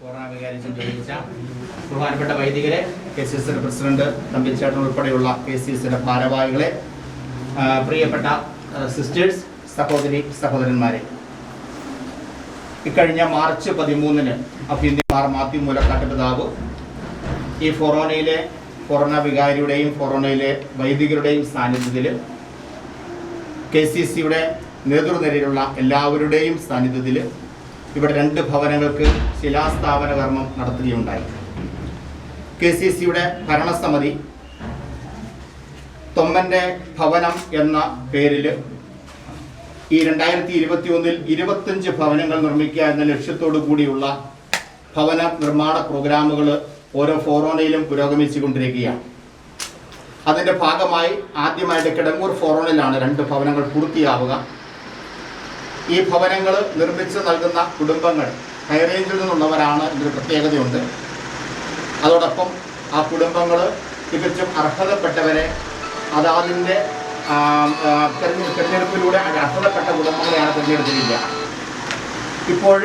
Corona വികാരിച്ചും ജയിച്ച ബഹുമാനപ്പെട്ട വൈദികരെ, KCC പ്രസിഡന്റ് തമ്പിച്ചേട്ടൻ ഉൾപ്പെടെയുള്ള KCC ഭാരവാഹികളെ, പ്രിയപ്പെട്ട സിസ്റ്റേഴ്സ്, സഹോദരന്മാരെ, ഇക്കഴിഞ്ഞ മാർച്ച് 13 അഭിനന്ദ മാത്യു മൂലക്കാട്ട് പിതാവ് ഈ കൊറോണ വികാരിയുടെയും കൊറോണയിലെ വൈദികരുടെയും സാന്നിധ്യത്തിൽ KCCയുടെ നേതൃനിരയിലുള്ള എല്ലാവരുടെയും സാന്നിധ്യത്തിൽ ഇവിടെ 2 ഭവനങ്ങൾക്ക് ശിലാസ്ഥാപന കർമ്മം നടത്തുകയുണ്ടായി. KCCയുടെ ഭരണസമിതി തൊമ്മൻ്റെ ഭവനം എന്ന പേരിൽ ഈ 2021 25 ഭവനങ്ങൾ നിർമ്മിക്കുക എന്ന ലക്ഷ്യത്തോടു കൂടിയുള്ള ഭവന നിർമ്മാണ പ്രോഗ്രാമുകൾ ഓരോ ഫോറോണയിലും പുരോഗമിച്ചുകൊണ്ടിരിക്കുകയാണ്. അതിൻ്റെ ഭാഗമായി ആദ്യമായിട്ട് കിടങ്ങൂർ ഫോറോണിലാണ് 2 ഭവനങ്ങൾ പൂർത്തിയാവുക. ഈ ഭവനങ്ങൾ നിർമ്മിച്ച് നൽകുന്ന കുടുംബങ്ങൾ ഹൈറേഞ്ചിൽ നിന്നുള്ളവരാണ് എന്നൊരു പ്രത്യേകതയുണ്ട്. അതോടൊപ്പം ആ കുടുംബങ്ങൾ തികച്ചും അർഹതപ്പെട്ടവരെ അതാതിൻ്റെ തിരഞ്ഞെടുപ്പിലൂടെ അർഹതപ്പെട്ട കുടുംബങ്ങളെയാണ് തിരഞ്ഞെടുത്തിരിക്കുക. ഇപ്പോൾ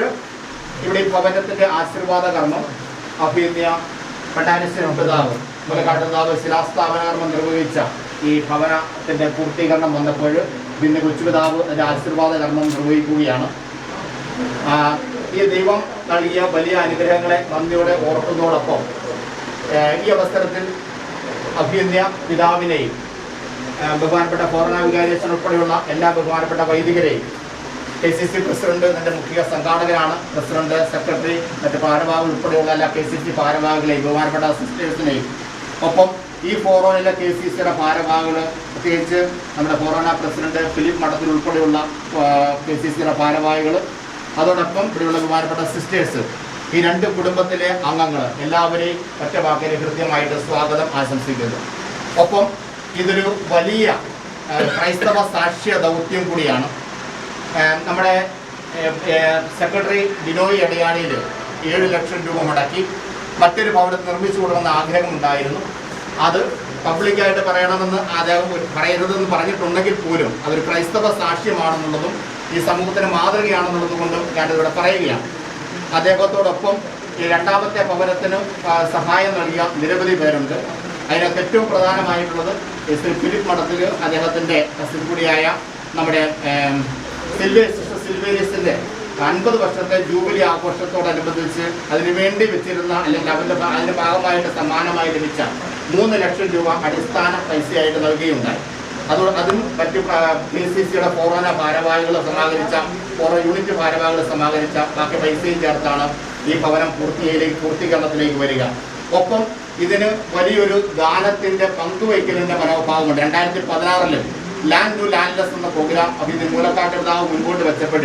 ഇവിടെ ഈ ഭവനത്തിൻ്റെ ആശീർവാദ കർമ്മം അഭിനന്ദ പട്ടാരശ്ശേരി പിതാവ് മുലക്കാട്ടുപിതാവ് ശിലാസ്ഥാപന കർമ്മം നിർവഹിച്ച ഈ ഭവനത്തിൻ്റെ പൂർത്തീകരണം വന്നപ്പോൾ പിന്നെ കൊച്ചുപിതാവ് അതിൻ്റെ ആശീർവാദ കർമ്മം നിർവഹിക്കുകയാണ്. ഈ ദൈവം നൽകിയ വലിയ അനുഗ്രഹങ്ങളെ നന്ദിയോടെ ഓർക്കുന്നതോടൊപ്പം ഈ അവസരത്തിൽ അഭിനന്ദ പിതാവിനെയും ബഹുമാനപ്പെട്ട കൊറോണ വികാരിയച്ഛൻ ഉൾപ്പെടെയുള്ള എല്ലാ ബഹുമാനപ്പെട്ട വൈദികരെയും, KCC പ്രസിഡന്റ് എൻ്റെ മുഖ്യ സംഘാടകരാണ്, പ്രസിഡന്റ്, സെക്രട്ടറി, മറ്റ് ഭാരവാഹികൾ ഉൾപ്പെടെയുള്ള എല്ലാ KCC ഭാരവാഹികളെയും ബഹുമാനപ്പെട്ട സിസ്റ്റേഴ്സിനെയും, ഒപ്പം ഈ ഫോറോണിലെ KCCയുടെ ഭാരവാഹികൾ, പ്രത്യേകിച്ച് നമ്മുടെ കൊറോണ പ്രസിഡന്റ് ഫിലിപ്പ് മഠത്തിൽ ഉൾപ്പെടെയുള്ള KCCയുടെ ഭാരവാഹികൾ, അതോടൊപ്പം ഇവിടെയുള്ള ബഹുമാനപ്പെട്ട സിസ്റ്റേഴ്സ്, ഈ 2 കുടുംബത്തിലെ അംഗങ്ങൾ എല്ലാവരെയും ഒറ്റ വാക്കിൽ കൃത്യമായിട്ട് സ്വാഗതം ആശംസിക്കുന്നു. ഒപ്പം ഇതൊരു വലിയ ക്രൈസ്തവ സാക്ഷ്യ ദൗത്യം കൂടിയാണ്. നമ്മുടെ സെക്രട്ടറി ബിനോയ് എടയാണിയിൽ 7 ലക്ഷം രൂപ മുടക്കി മറ്റൊരു ഭവനം നിർമ്മിച്ചു കൊടുക്കുന്ന ആഗ്രഹമുണ്ടായിരുന്നു. അത് പബ്ലിക്കായിട്ട് പറയണമെന്ന് അദ്ദേഹം പറയരുതെന്ന് പറഞ്ഞിട്ടുണ്ടെങ്കിൽ പോലും അതൊരു ക്രൈസ്തവ സാക്ഷ്യമാണെന്നുള്ളതും ഈ സമൂഹത്തിന് മാതൃകയാണെന്നുള്ളതും കൊണ്ടും ഞാനിവിടെ പറയുകയാണ്. അദ്ദേഹത്തോടൊപ്പം ഈ 2ാമത്തെ ഭവനത്തിന് സഹായം നൽകിയ നിരവധി പേരുണ്ട്. അതിനകത്ത് ഏറ്റവും പ്രധാനമായിട്ടുള്ളത് ഫിലിപ്പ് മഠത്തിൽ അദ്ദേഹത്തിൻ്റെ കൂടിയായ നമ്മുടെ സിൽവേരിയസിൻ്റെ 50 വർഷത്തെ ജൂബിലി ആഘോഷത്തോടനുബന്ധിച്ച് അതിനുവേണ്ടി വെച്ചിരുന്ന അല്ലെങ്കിൽ അതിൻ്റെ ഭാഗമായിട്ട് സമ്മാനമായി ലഭിച്ച 3 ലക്ഷം രൂപ അടിസ്ഥാന പൈസയായിട്ട് നൽകുകയുണ്ടായി. അതും മറ്റു KCCയുടെ കൊറോണ ഭാരവാഹികൾ സമാഹരിച്ച യൂണിറ്റ് ഭാരവാഹികൾ സമാഹരിച്ച ബാക്കി പൈസയും ചേർത്താണ് ഈ ഭവനം പൂർത്തീകരണത്തിലേക്ക് വരിക. ഒപ്പം ഇതിന് വലിയൊരു ദാനത്തിൻ്റെ പങ്കുവയ്ക്കലിൻ്റെ മനോഭാവമുണ്ട്. 2016 ലാൻഡ് ടു ലാൻഡ്ലെസ് എന്ന പ്രോഗ്രാം അഭിനന്ദ മൂലക്കാട്ട് പിതാവ് മുൻപോട്ട് വെച്ചപ്പോൾ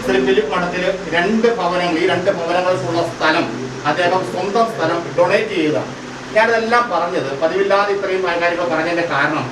ശ്രീ ഫിലിപ്പ് മഠത്തിൽ 2 ഭവനങ്ങൾ, ഈ 2 ഭവനങ്ങൾക്കുള്ള സ്ഥലം അദ്ദേഹം സ്വന്തം സ്ഥലം ഡൊണേറ്റ് ചെയ്തതാണ്. ഞാനിതെല്ലാം പറഞ്ഞത് പതിവില്ലാതെ ഇത്രയും കാര്യങ്ങൾ പറഞ്ഞതിൻ്റെ കാരണം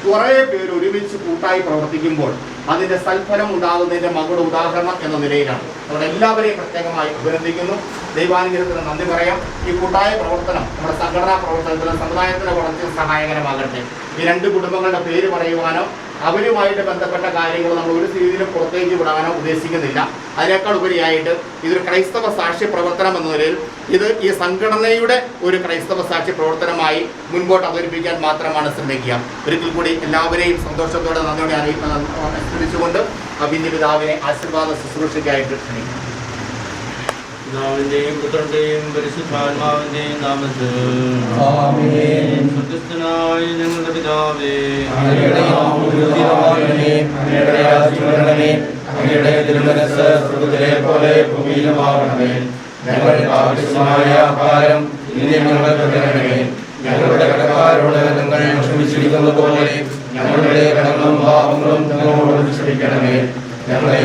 കുറേ പേര് ഒരുമിച്ച് കൂട്ടായി പ്രവർത്തിക്കുമ്പോൾ അതിൻ്റെ സൽഫലം ഉണ്ടാകുന്നതിൻ്റെ മകളുടെ ഉദാഹരണം എന്ന നിലയിലാണ്. അവിടെ എല്ലാവരെയും പ്രത്യേകമായി അഭിനന്ദിക്കുന്നു. ദൈവാനുഗ്രഹത്തിന് നന്ദി പറയാം. ഈ കൂട്ടായ പ്രവർത്തനം നമ്മുടെ സംഘടനാ പ്രവർത്തനത്തിന് സമുദായത്തിന് കുറച്ച് സഹായകരമാകട്ടെ. ഈ 2 കുടുംബങ്ങളുടെ പേര് പറയുവാനോ അവരുമായിട്ട് ബന്ധപ്പെട്ട കാര്യങ്ങൾ നമ്മൾ ഒരു രീതിയിലും പുറത്തേക്ക് വിടാനോ ഉദ്ദേശിക്കുന്നില്ല. അതിനേക്കാൾ ഉപരിയായിട്ട് ഇതൊരു ക്രൈസ്തവ സാക്ഷ്യ പ്രവർത്തനം എന്ന നിലയിൽ ഇത് ഈ സംഘടനയുടെ ഒരു ക്രൈസ്തവ സാക്ഷ്യ പ്രവർത്തനമായി മുൻപോട്ട് അവതരിപ്പിക്കാൻ മാത്രമാണ് ശ്രമിക്കുക. ഒരിക്കൽ കൂടി എല്ലാവരെയും സന്തോഷത്തോടെ നന്ദിയോടെ അനുസ്മരിച്ചുകൊണ്ട് അഭിനന്ദ പിതാവിനെ ആശീർവാദ ശുശ്രൂഷയ്ക്കായിട്ട് ക്ഷണിക്കുന്നു. പിതാവിന്റെയും പുത്രന്റെയും പരിശുദ്ധാത്മാവിന്റെയും നാമത്തിൽ സ്വർഗ്ഗസ്ഥനായ ഞങ്ങളുടെ പിതാവേ, അങ്ങയുടെ തിരുമനസ്സ് സ്വർഗ്ഗത്തിലെ പോലെ ഭൂമിയിലുമാകണമേ. ഞങ്ങൾക്ക് ആവശ്യമായ ആഹാരം ഇന്ന് ഞങ്ങൾക്ക് തരണമേ. ഞങ്ങളുടെ കടക്കാരോട് നിങ്ങൾ ക്ഷമിച്ചിരിക്കുന്നത് പോലെ ഞങ്ങളുടെ കടങ്ങളും പാപങ്ങളും ഞങ്ങളോട് ക്ഷമിക്കണമേ. ഞങ്ങളെ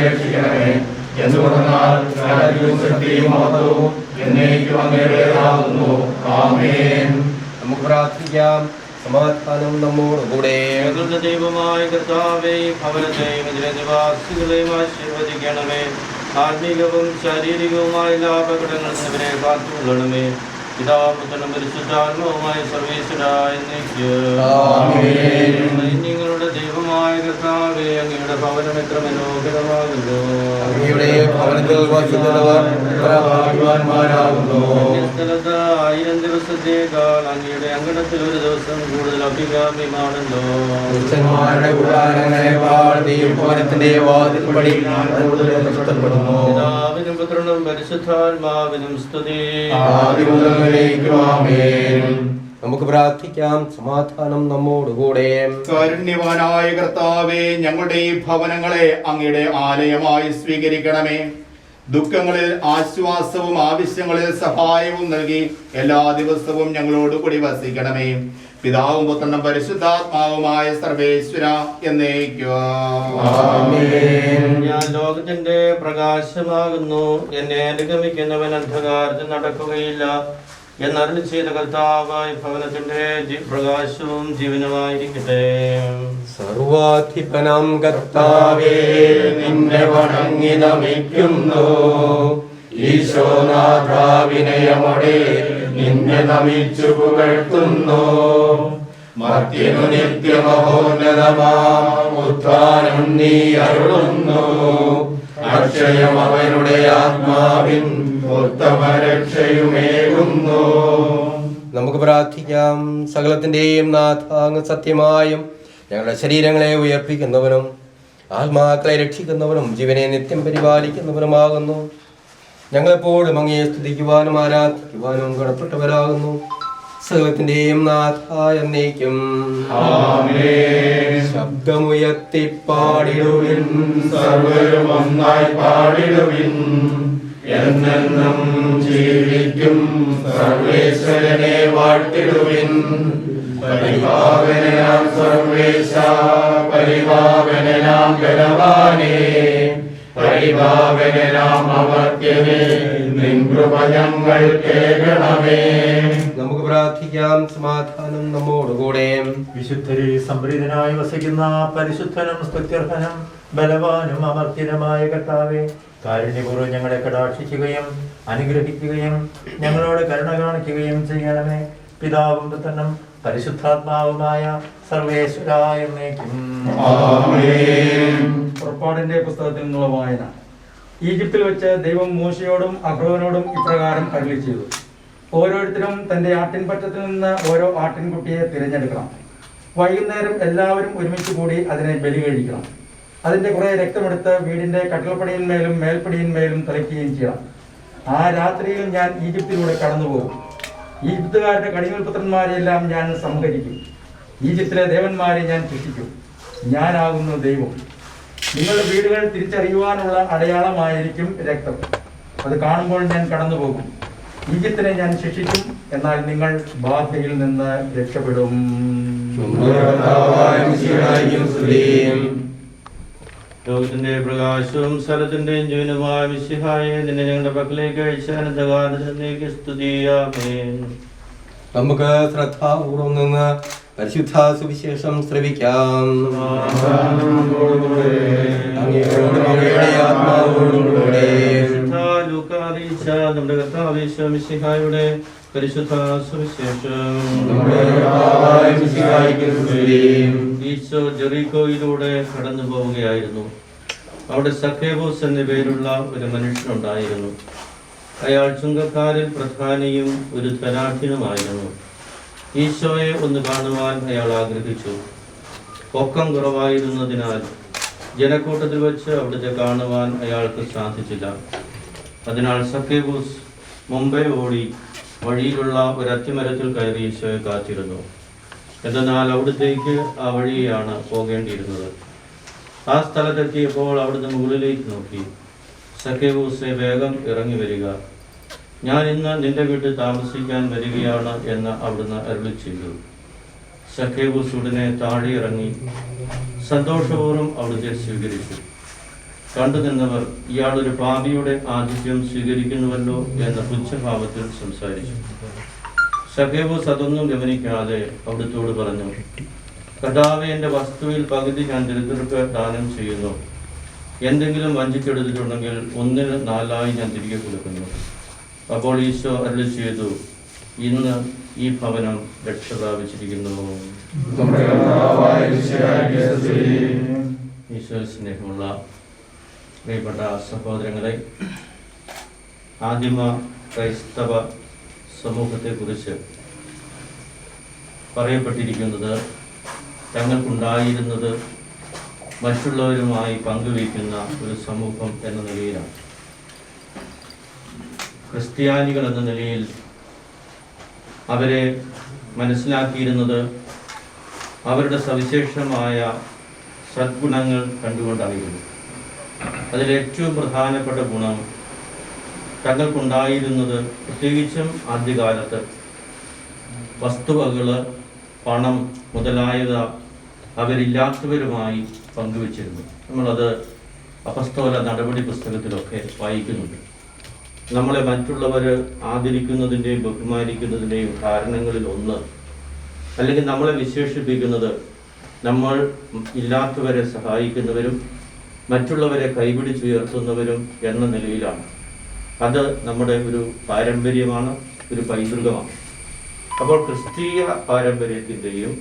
രക്ഷിക്കണമേ. എന്തുകൊണ്ടെന്നാൽ ശക്തിയും മഹത്വവും എന്നേക്കും അങ്ങയുടേതാകുന്നു. ആമേൻ. നമുക്ക് പ്രാർത്ഥിക്കാം. സമാധാനം നമ്മോടുകൂടെ. ഞങ്ങളുടെ ദൈവമായ കർത്താവേ, ഭവനത്തെയും ഇതിലെ നിവാസികളെയും ആശീർവദിക്കണമേ. ആത്മീകവും ശാരീരികവുമായ എല്ലാ അപകടങ്ങളിൽ നിന്ന് ഇവരെ കാത്തുകൊള്ളണമേ. പിതാപുത്രനും പരിശുദ്ധാത്മാവുമായ സർവേശ്വരായ നിങ്ങളുടെ ദൈവമായ കർത്താവേ, അങ്ങയുടെ ഭവനം എത്ര മനോഹരമാകുന്നു. അങ്ങയുടെ ഭവനത്തിൽ വസിക്കുന്നവർ ഭാഗ്യവാന്മാരാകുന്നു. സ്ഥലത്ത് 1000 ദിവസത്തേക്കാൾ അങ്ങയുടെ അങ്കണത്തിൽ ഒരു ദിവസം കൂടുതൽ അഭികാമ്യമാണല്ലോ. പുരുഷന്മാരുടെ കൂടാരങ്ങളെക്കാൾ ദൈവഭവനത്തിന്റെ വാതിൽപ്പടി ഇഷ്ടപ്പെടുന്നു. പിതാവിനും പുത്രനും പരിശുദ്ധാത്മാവിനും സ്തുതി. നമുക്ക് പ്രാർത്ഥിക്കാം. സമാധാനം നമ്മോടുകൂടെ. കാരുണ്യവാനായ കർത്താവേ, ഞങ്ങളുടെ ഈ ഭവനങ്ങളെ അങ്ങയുടെ ആലയമായി സ്വീകരിക്കണമേ. ദുഃഖങ്ങളിൽ ആശ്വാസവും ആവശ്യങ്ങളിൽ സഹായവും നൽകി എല്ലാ ദിവസവും ഞങ്ങളോട് കൂടി വസിക്കണമേ. പിതാവും പുത്രനും പരിശുദ്ധാത്മാവുമായ സർവേശ്വര എന്നേക്കും. ഞാൻ ലോകത്തിന്റെ പ്രകാശമാകുന്നു. എന്നെ അനുഗമിക്കുന്നവൻ അന്ധകാരത്തിൽ നടക്കുകയില്ല എന്നരുളി ചെയ്ത കർത്താവായ ഭവനത്തിന്റെ പ്രകാശവും ജീവനുമായിരിക്കട്ടെ. സർവാധിപനാം കർത്താവേ, നിന്നെ വണങ്ങി നമിക്കുന്നു. ഈശോനാഥാ, വിനയമോടെ നിന്നെ നമിച്ചു പുകഴ്ത്തുന്നു. മർത്യനു നിത്യമഹോന്നതമാം ഉത്ഥാനം നീ അരുളുന്നു. അക്ഷയം അവരുടെ ആത്മാവിൻ ഉത്തമരക്ഷയുമേകുന്നു. നമുക്ക് പ്രാർത്ഥിക്കാം. സകലത്തിന്റെയും നാഥ, അങ്ങ് സത്യമായും ഞങ്ങളുടെ ശരീരങ്ങളെ ഉയർപ്പിക്കുന്നവനും ആത്മാക്കളെ രക്ഷിക്കുന്നവനും ജീവനെ നിത്യം പരിപാലിക്കുന്നവനുമാകുന്നു. ഞങ്ങളെപ്പോഴും അങ്ങയെ സ്തുതിക്കുവാനും ആരാധിക്കുവാനും ഗുണപ്പെട്ടവരാകുന്നു. സകലത്തിന്റെയും നാഥ എന്നേക്കും. ശബ്ദമുയർത്തി പാടിടുവിൻ, സർവരും ഒന്നായി പാടിടുവിൻ. എന്നെന്നും ജീവിക്കും സർവേശ്വരനെ വാഴ്ത്തിടുവിൻ. പരിപാവനാം സർവേശ, പരിപാവനാം ബലവാനേ, പരിപാവനാം അമർത്യനേ, നിൻ കൃപ ഞങ്ങൾ കേൾക്കണമേ. നമുക്ക് പ്രാർത്ഥിക്കാം. സമാധാനം നമ്മോടുകൂടെ. വിശുദ്ധരിൽ സംപ്രീതനായി വസിക്കുന്ന പരിശുദ്ധനും സ്തുത്യർഹനും ബലവാനും അമർത്യനുമായ കർത്താവേ, കാരുണ്യപൂർവ്വം ഞങ്ങളെ കടാക്ഷിക്കുകയും അനുഗ്രഹിക്കുകയും ഞങ്ങളോട് കരുണ കാണിക്കുകയും ചെയ്യണമേ. പിതാവും പുത്രനും പരിശുദ്ധാത്മാവുമായ സർവേശ്വരായ എന്നേക്കും. പുറപ്പാടിന്റെ പുസ്തകത്തിൽ നിന്നുള്ള വായന. ഈജിപ്തിൽ വെച്ച് ദൈവം മോശയോടും അഹ്റോനോടും ഇപ്രകാരം അരുളി ചെയ്തു: ഓരോരുത്തരും തന്റെ ആട്ടിൻപറ്റത്തിൽ നിന്ന് ഓരോ ആട്ടിൻകുട്ടിയെ തിരഞ്ഞെടുക്കണം. വൈകുന്നേരം എല്ലാവരും ഒരുമിച്ച് കൂടി അതിനെ ബലി കഴിക്കണം. അതിന്റെ കുറെ രക്തമെടുത്ത് വീടിന്റെ കട്ടിൽപ്പടിയിന്മേലും മേൽപ്പടിയിന്മേലും തളിക്കുകയും ചെയ്യണം. ആ രാത്രിയിൽ ഞാൻ ഈജിപ്തിലൂടെ കടന്നുപോകും. ഈജിപ്തുകാരുടെ കടിമൽപുത്രന്മാരെയെല്ലാം ഞാൻ സംഹരിക്കും. ഈജിപ്തിലെ ദേവന്മാരെ ഞാൻ ശിക്ഷിക്കും. ഞാനാകുന്നു ദൈവം. നിങ്ങളുടെ വീടുകൾ തിരിച്ചറിയുവാനുള്ള അടയാളമായിരിക്കും രക്തം. അത് കാണുമ്പോൾ ഞാൻ കടന്നുപോകും. ഈജിപ്തിനെ ഞാൻ ശിക്ഷിക്കും, എന്നാൽ നിങ്ങൾ ബാധയിൽ നിന്ന് രക്ഷപ്പെടും. ലോകത്തിന്റെ പ്രകാശവും സ്ഥലത്തിന്റെയും ജീവനുമായ മിശിഹായെ, നിന്നെ ഞങ്ങളുടെ പക്കലേക്ക് അയച്ച അനന്തകാലത്തിലേക്ക് സ്തുതിയാമേൻ. നമുക്ക് ശ്രദ്ധാപൂർവം നിന്ന് പരിശുദ്ധ സുവിശേഷം ശ്രവിക്കാം. അങ്ങയോടും അങ്ങയുടെ ആത്മാവോടും കൂടെ. നമ്മുടെ കർത്താവേ മിശിഹായുടെ പരിശുദ്ധ സുവിശേഷം. ഈശോ ജെറിക്കോയിലൂടെ കടന്നു പോവുകയായിരുന്നു. അവിടെ സക്കേബോസ് എന്ന പേരുള്ള ഒരു മനുഷ്യനുണ്ടായിരുന്നു. അയാൾ ചുങ്കക്കാരിൽ പ്രധാനിയും ഒരു ധനാഢ്യനുമായിരുന്നു. ഈശോയെ ഒന്ന് കാണുവാൻ അയാൾ ആഗ്രഹിച്ചു. പൊക്കം കുറവായിരുന്നതിനാൽ ജനക്കൂട്ടത്തിൽ വെച്ച് അവിടുത്തെ കാണുവാൻ അയാൾക്ക് സാധിച്ചില്ല. അതിനാൽ സക്കേബോസ് മുമ്പേ ഓടി വഴിയിലുള്ള ഒരു അത്തിമരത്തിൽ കയറി ഈശോയെ കാത്തിരുന്നു. എന്നാൽ അവിടത്തേക്ക് ആ വഴിയാണ് പോകേണ്ടിയിരുന്നത്. ആ സ്ഥലത്തെത്തിയപ്പോൾ അവിടുന്ന് മുകളിലേക്ക് നോക്കി, സക്കേബൂസേ, വേഗം ഇറങ്ങി വരിക, ഞാൻ ഇന്ന് നിന്റെ വീട്ടിൽ താമസിക്കാൻ വരികയാണ് എന്ന് അവിടുന്ന് അരുളി ചെയ്തു. സക്കേബൂസ് ഉടനെ താഴെ ഇറങ്ങി സന്തോഷപൂർവ്വം അവിടുത്തെ സ്വീകരിച്ചു. കണ്ടു നിന്നവർ ഇയാളൊരു പാപിയുടെ ആതിഥ്യം സ്വീകരിക്കുന്നുവല്ലോ എന്ന പുച്ഛഭാവത്തിൽ സംസാരിച്ചു. സക്കേബൂസ് അതൊന്നും ഗമനിക്കാതെ അവിടുത്തോട് പറഞ്ഞു, കർത്താവേ, എൻ്റെ വസ്തുവിൽ പകുതി ഞാൻ ദരിദ്രർക്ക് ദാനം ചെയ്യുന്നു. എന്തെങ്കിലും വഞ്ചിച്ചെടുത്തിട്ടുണ്ടെങ്കിൽ 1/4 ഞാൻ തിരികെ കൊടുക്കുന്നു. അപ്പോൾ ഈശോ അരുളി ചെയ്തു, ഇന്ന് ഈ ഭവനം രക്ഷ പ്രാപിച്ചിരിക്കുന്നു. നമ്മുടെ കർത്താവായ മിശിഹായ്ക്ക് സ്തുതി. ഈശോ സ്നേഹമുള്ള പ്രിയപ്പെട്ട സഹോദരങ്ങളെ, ആദിമ ക്രൈസ്തവ സമൂഹത്തെക്കുറിച്ച് പറയപ്പെട്ടിരിക്കുന്നത് തങ്ങൾക്കുണ്ടായിരുന്നത് മറ്റുള്ളവരുമായി പങ്കുവയ്ക്കുന്ന ഒരു സമൂഹം എന്ന നിലയിലാണ്. ക്രിസ്ത്യാനികൾ എന്ന നിലയിൽ അവരെ മനസ്സിലാക്കിയിരുന്നത് അവരുടെ സവിശേഷമായ സദ്ഗുണങ്ങൾ കണ്ടുകൊണ്ടായിരുന്നു. അതിലേറ്റവും പ്രധാനപ്പെട്ട ഗുണം തങ്ങൾക്കുണ്ടായിരുന്നത്, പ്രത്യേകിച്ചും ആദ്യകാലത്ത്, വസ്തുവകൾ, പണം മുതലായവ അവരില്ലാത്തവരുമായി പങ്കുവച്ചിരുന്നു. നമ്മളത് അപ്പസ്തോല നടപടി പുസ്തകത്തിലൊക്കെ വായിക്കുന്നുണ്ട്. നമ്മളെ മറ്റുള്ളവർ ആദരിക്കുന്നതിൻ്റെയും ബഹുമാനിക്കുന്നതിൻ്റെയും കാരണങ്ങളിൽ ഒന്ന്, അല്ലെങ്കിൽ നമ്മളെ വിശേഷിപ്പിക്കുന്നത് നമ്മൾ ഇല്ലാത്തവരെ സഹായിക്കുന്നവരും മറ്റുള്ളവരെ കൈപിടിച്ചുയർത്തുന്നവരും എന്ന നിലയിലാണ്. അത് നമ്മുടെ ഒരു പാരമ്പര്യമാണ്, ഒരു പൈതൃകമാണ്. അപ്പോൾ ക്രിസ്തീയ പാരമ്പര്യത്തിൻ്റെയും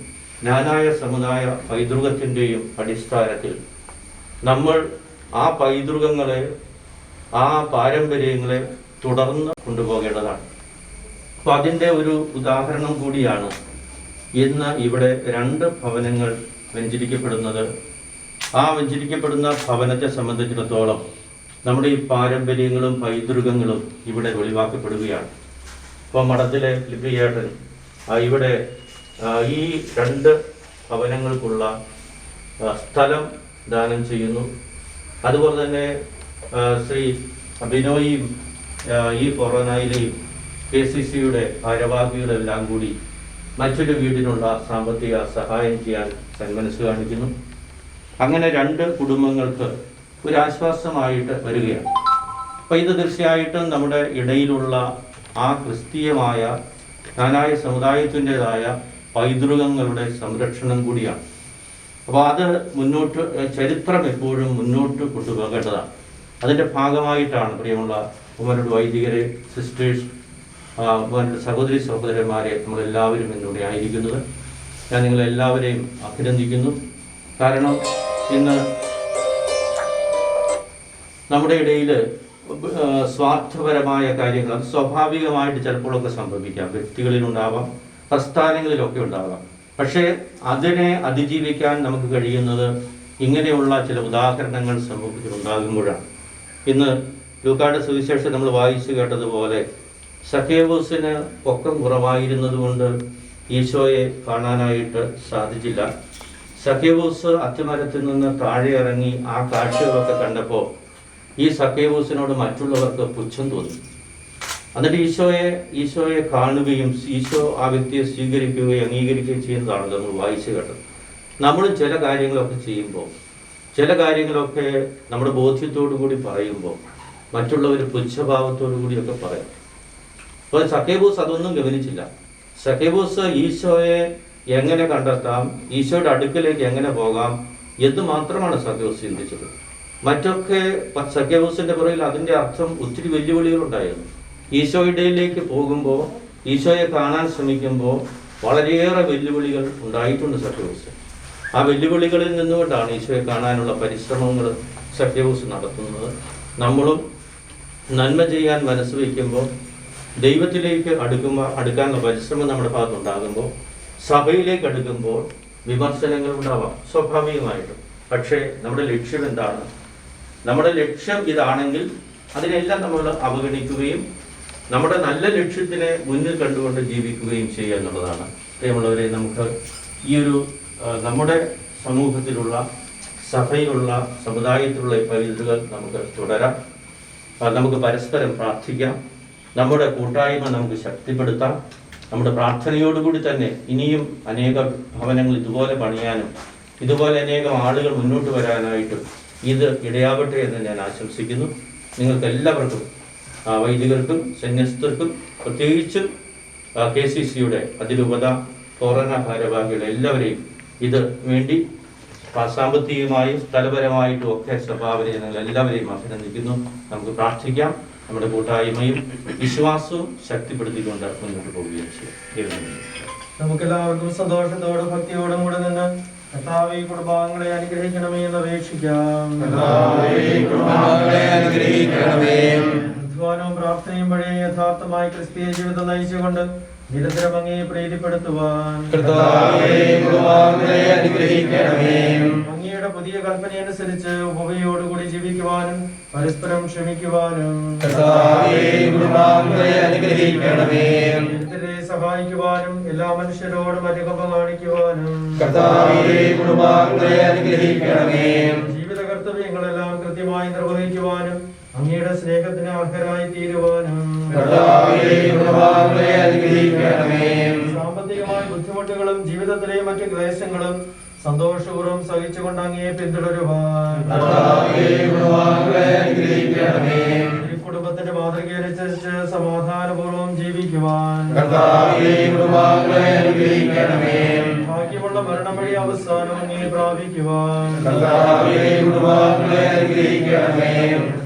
ജ്ഞാനായ സമുദായ പൈതൃകത്തിൻ്റെയും അടിസ്ഥാനത്തിൽ നമ്മൾ ആ പൈതൃകങ്ങളെ, ആ പാരമ്പര്യങ്ങളെ തുടർന്ന് കൊണ്ടുപോകേണ്ടതാണ്. അപ്പോൾ അതിൻ്റെ ഒരു ഉദാഹരണം കൂടിയാണ് ഇന്ന് ഇവിടെ 2 ഭവനങ്ങൾ വെഞ്ചരിക്കപ്പെടുന്നത്. ആ വെഞ്ചരിക്കപ്പെടുന്ന ഭവനത്തെ സംബന്ധിച്ചിടത്തോളം നമ്മുടെ ഈ പാരമ്പര്യങ്ങളും പൈതൃകങ്ങളും ഇവിടെ വെളിവാക്കപ്പെടുകയാണ്. ഇപ്പോൾ മഠത്തിലെ ലിപിയേട്ടൻ ഇവിടെ ഈ 2 ഭവനങ്ങൾക്കുള്ള സ്ഥലം ദാനം ചെയ്യുന്നു. അതുപോലെ തന്നെ ശ്രീ ബിനോയും ഈ കൊറോണയിലെയും KCCയുടെ ഭാരവാഹികളെല്ലാം കൂടി മറ്റൊരു വീടിനുള്ള സാമ്പത്തിക സഹായം ചെയ്യാൻ സന്മനസ് കാണിക്കുന്നു. അങ്ങനെ 2 കുടുംബങ്ങൾക്ക് ഒരു ആശ്വാസമായിട്ട് വരികയാണ്. അപ്പോൾ ഇത് തീർച്ചയായിട്ടും നമ്മുടെ ഇടയിലുള്ള ആ ക്രിസ്തീയമായ ജ്ഞാനായ സമുദായത്തിൻ്റെതായ പൈതൃകങ്ങളുടെ സംരക്ഷണം കൂടിയാണ്. അപ്പോൾ അത് മുന്നോട്ട്, ചരിത്രം എപ്പോഴും മുന്നോട്ട് കൊണ്ടുപോകേണ്ടതാണ്. അതിൻ്റെ ഭാഗമായിട്ടാണ് പ്രിയമുള്ള ബഹുമാനപ്പെട്ട വൈദികരെ, സിസ്റ്റേഴ്സ്, ബഹുമാനപ്പെട്ട സഹോദരി സഹോദരന്മാരെ നമ്മളെല്ലാവരും എന്നിവിടെ ആയിരിക്കുന്നത്. ഞാൻ നിങ്ങളെല്ലാവരെയും അഭിനന്ദിക്കുന്നു. കാരണം ഇന്ന് നമ്മുടെ ഇടയിൽ സ്വാർത്ഥപരമായ കാര്യങ്ങൾ, അത് സ്വാഭാവികമായിട്ട് ചിലപ്പോഴൊക്കെ സംഭവിക്കാം. വ്യക്തികളിലുണ്ടാവാം, പ്രസ്ഥാനങ്ങളിലൊക്കെ ഉണ്ടാകാം. പക്ഷേ അതിനെ അതിജീവിക്കാൻ നമുക്ക് കഴിയുന്നത് ഇങ്ങനെയുള്ള ചില ഉദാഹരണങ്ങൾ സമൂഹത്തിൽ ഉണ്ടാകുമ്പോഴാണ്. ഇന്ന് ലൂക്കായുടെ സുവിശേഷം നമ്മൾ വായിച്ചു കേട്ടതുപോലെ സക്കേവൂസിന് പൊക്കം കുറവായിരുന്നത് കൊണ്ട് ഈശോയെ കാണാനായിട്ട് സാധിച്ചില്ല. സക്കേവൂസ് അത്തിമരത്തിൽ നിന്ന് താഴെ ഇറങ്ങി ആ കാഴ്ചകളൊക്കെ കണ്ടപ്പോൾ ഈ സക്കേവൂസിനോട് മറ്റുള്ളവർക്ക് പുച്ഛം തോന്നി. എന്നിട്ട് ഈശോയെ കാണുകയും ഈശോ ആ വ്യക്തിയെ സ്വീകരിക്കുകയും അംഗീകരിക്കുകയും ചെയ്യുന്നതാണ് നമ്മൾ വായിച്ചു കേട്ടത്. നമ്മളും ചില കാര്യങ്ങളൊക്കെ ചെയ്യുമ്പോൾ, ചില കാര്യങ്ങളൊക്കെ നമ്മുടെ ബോധ്യത്തോടു കൂടി പറയുമ്പോൾ മറ്റുള്ളവർ പുച്ഛഭാവത്തോടു കൂടിയൊക്കെ പറയും. അപ്പോൾ സക്കേവൂസ് അതൊന്നും ഗവനിച്ചില്ല. സക്കേവൂസ് ഈശോയെ എങ്ങനെ കണ്ടെത്താം, ഈശോയുടെ അടുക്കലേക്ക് എങ്ങനെ പോകാം എന്ന് മാത്രമാണ് സക്കേവൂസ് ചിന്തിച്ചത്. മറ്റൊക്കെ സക്കേവൂസിന്റെ പുറകിൽ അതിൻ്റെ അർത്ഥം ഒത്തിരി വെല്ലുവിളികളുണ്ടായിരുന്നു. ഈശോയിടയിലേക്ക് പോകുമ്പോൾ, ഈശോയെ കാണാൻ ശ്രമിക്കുമ്പോൾ വളരെയേറെ വെല്ലുവിളികൾ ഉണ്ടായിട്ടുണ്ട് സക്കേവൂസ്. ആ വെല്ലുവിളികളിൽ നിന്നുകൊണ്ടാണ് ഈശോയെ കാണാനുള്ള പരിശ്രമങ്ങൾ സക്കേവൂസ് നടത്തുന്നത്. നമ്മളും നന്മ ചെയ്യാൻ മനസ്സ് വയ്ക്കുമ്പോൾ, ദൈവത്തിലേക്ക് അടുക്കാനുള്ള പരിശ്രമം നമ്മുടെ ഭാഗത്തുണ്ടാകുമ്പോൾ, സഭയിലേക്ക് അടുക്കുമ്പോൾ വിമർശനങ്ങൾ ഉണ്ടാവാം സ്വാഭാവികമായിട്ടും. പക്ഷേ നമ്മുടെ ലക്ഷ്യം എന്താണ്? നമ്മുടെ ലക്ഷ്യം ഇതാണെങ്കിൽ അതിനെല്ലാം നമ്മൾ അവഗണിക്കുകയും നമ്മുടെ നല്ല ലക്ഷ്യത്തിനെ മുന്നിൽ കണ്ടുകൊണ്ട് ജീവിക്കുകയും ചെയ്യുക എന്നുള്ളതാണ്. പ്രിയമുള്ളവരെ, നമുക്ക് ഈ ഒരു നമ്മുടെ സമൂഹത്തിലുള്ള, സഭയിലുള്ള, സമുദായത്തിലുള്ള പൈതൃകൾ നമുക്ക് തുടരാം. നമുക്ക് പരസ്പരം പ്രാർത്ഥിക്കാം. നമ്മുടെ കൂട്ടായ്മ നമുക്ക് ശക്തിപ്പെടുത്താം. നമ്മുടെ പ്രാർത്ഥനയോടുകൂടി തന്നെ ഇനിയും അനേക ഭവനങ്ങൾ ഇതുപോലെ പണിയാനും ഇതുപോലെ അനേകം ആളുകൾ മുന്നോട്ട് വരാനായിട്ടും ഇത് ഇടയാവട്ടെ എന്ന് ഞാൻ ആശംസിക്കുന്നു. നിങ്ങൾക്ക് എല്ലാവർക്കും, വൈദികർക്കും സന്യസ്തർക്കും, പ്രത്യേകിച്ചും KCCയുടെ അതിരൂപത കൊറോണ ഭാരവാഹികൾ എല്ലാവരെയും ഇത് വേണ്ടി സാമ്പത്തികമായും സ്ഥലപരമായിട്ടും ഒക്കെ സംഭാവന ചെയ്യുന്ന എല്ലാവരെയും അഭിനന്ദിക്കുന്നു. നമുക്ക് പ്രാർത്ഥിക്കാം. നമ്മുടെ കൂട്ടായ്മയും വിശ്വാസവും ശക്തിപ്പെടുത്തിക്കൊണ്ട് മുന്നോട്ട് പോവുകയും ചെയ്യും. നമുക്കെല്ലാവർക്കും സന്തോഷത്തോടും ഭക്തിയോടും കൂടെ നിന്ന് കർത്താവേ ഈ കുടുംബാംഗങ്ങളെ അനുഗ്രഹിക്കണമേ എന്ന് അപേക്ഷിക്കാം. അധ്വാനവും പ്രാർത്ഥനയും വഴി യഥാർത്ഥമായി ക്രിസ്തീയ ജീവിതം നയിച്ചുകൊണ്ട് നിരന്തരം അങ്ങേ പ്രീതിപ്പെടുത്തുവാൻ അങ്ങയുടെ പുതിയ കൽപ്പനയനുസരിച്ച് ഉപവയോടുകൂടി ജീവിക്കുവാനും പരസ്പരം ക്ഷമിക്കുവാനും സഹായിക്കുവാനും എല്ലാ മനുഷ്യരോടും അനുകമ്പ കാണിക്കുവാനും ജീവിത കർത്തവ്യങ്ങളെല്ലാം കൃത്യമായി നിർവഹിക്കുവാനും അങ്ങയുടെ സ്നേഹത്തിന് അർഹരായി തീരുവാനും സാമ്പത്തികമായ ബുദ്ധിമുട്ടുകളും ജീവിതത്തിലെ മറ്റു ക്ലേശങ്ങളും സന്തോഷപൂർവ്വം സഹിച്ചുകൊണ്ട് അങ്ങയെ പിന്തുടരുവാൻ കുടുംബത്തിന്റെ മാതൃകയനുസരിച്ച് സമാധാനപൂർവ്വം ജീവിക്കുവാൻ ഭാഗ്യമുള്ള മരണം വഴി അവസാനം അങ്ങേ പ്രാപിക്കുവാൻ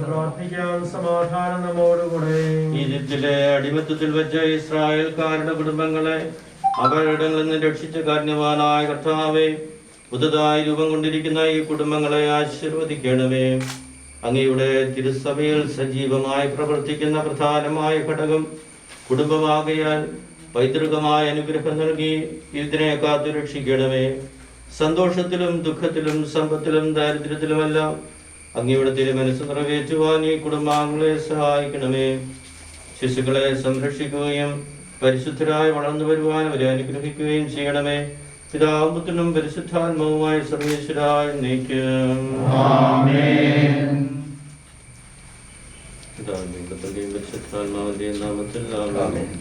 പ്രാർത്ഥിക്കാൻ. സമാധാനം നമ്മോടുകൂടെ. ഈജിപ്തിലെ അടിമത്തത്തിൽ വെച്ച ഇസ്രായേൽക്കാരുടെ കുടുംബങ്ങളെ അപകടങ്ങളിൽ നിന്ന് രക്ഷിച്ച കാരണവാനായ കർത്താവേ, പുതുതായി രൂപം കൊണ്ടിരിക്കുന്ന ഈ കുടുംബങ്ങളെ ആശീർവദിക്കണമേ. അങ്ങയുടെ തിരുസഭയിൽ സജീവമായി പ്രവർത്തിക്കുന്ന പ്രധാനമായ ഘടകം കുടുംബമാകയാൽ പൈതൃകമായ അനുഗ്രഹം നൽകി ഇതിനെ കാത്തു രക്ഷിക്കണമേ. സന്തോഷത്തിലും ദുഃഖത്തിലും സമ്പത്തിലും ദാരിദ്ര്യത്തിലുമെല്ലാം അങ്ങയുടെ തിരുമനസ്സ് നിറവേറ്റുവാൻ ഈ കുടുംബാംഗങ്ങളെ സഹായിക്കണമേ. ശിശുക്കളെ സംരക്ഷിക്കുകയും പരിശുദ്ധരായി വളർന്നു വരുവാൻ അവരെ അനുഗ്രഹിക്കുകയും ചെയ്യണമേ. പിതാവും പുത്രനും പരിശുദ്ധാത്മാവുമായ സർവേശ്വരായ നീക്കും. പിതാവിന്റെയും പുത്രന്റെയും പരിശുദ്ധാത്മാവിന്റെയും നാമത്തിൽ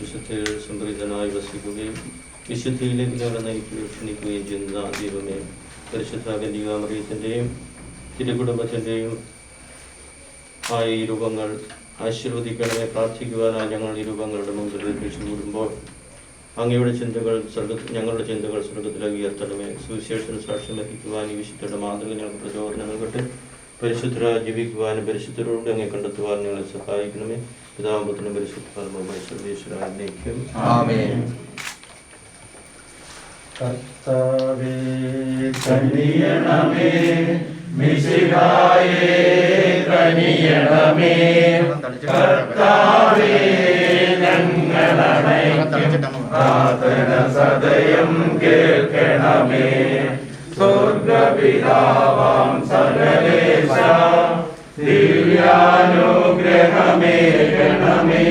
വിശുദ്ധയിൽ സംപ്രീതനായി വസിക്കുകയും വിശുദ്ധിയിലേക്ക് ഞങ്ങളെ നയിക്കുകയും ക്ഷണിക്കുകയും ചെയ്യുന്ന ദൈവമേ, പരിശുദ്ധ കന്യകാമറിയത്തിന്റെയും തിരുകുടുംബത്തിന്റെയും ഈ രൂപങ്ങൾ ആശീർവദിക്കണമേ. പ്രാർത്ഥിക്കുവാനായി ഞങ്ങൾ ഈ രൂപങ്ങളുടെ മുമ്പിൽ കൂടുമ്പോൾ അങ്ങയുടെ ചിന്തകൾ ഞങ്ങളുടെ ചിന്തകൾ സ്വർഗത്തിലേക്ക് ഉയർത്തണമേ. സുവിശേഷം സാക്ഷ്യം വഹിക്കുവാൻ ഈ വിശുദ്ധരുടെ മാതൃക ഞങ്ങൾക്ക് പ്രചോദനം നൽകട്ടെ. പരിശുദ്ധരായി ജീവിക്കുവാനും പരിശുദ്ധരോട് അങ്ങ് കണ്ടെത്തുവാൻ ഞങ്ങളെ സഹായിക്കണമേ. പിതാവും പുത്രനും പരിശുദ്ധാത്മാവുമായ സർവേശ്വരായ നീക്കും. കർത്താവേ കനിയണമേ, മിശിഹായേ കനിയണമേ. കർത്താവേ ഞങ്ങളണയ്ക്കും പ്രാർത്ഥന സദയം കേൾക്കണമേ. സ്വർഗപിതാവാം സകലേശ ദിവ്യാനുഗ്രഹമേകണമേ.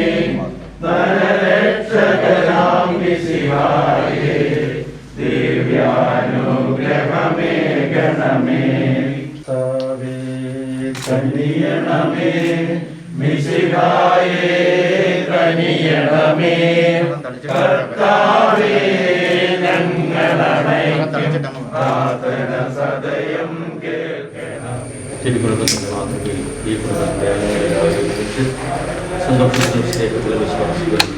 നരരക്ഷകനാം മിശിഹായേ ദിവ്യാനുഗ്രഹമേകണമേ. കനിയണമേ, മിശിഹായേ കനിയണമേ. കർത്താവേ ഞങ്ങളണയ്ക്കും പ്രാർത്ഥന സദയം കേൾക്കണമേ. തിരുകുടുംബത്തിന്റെ മാതൃകയിൽ ഈ കുടുംബത്തെ അനുഗ്രഹിച്ച് സന്തോഷത്തിലും സ്നേഹത്തിലും വിശ്വാസികളും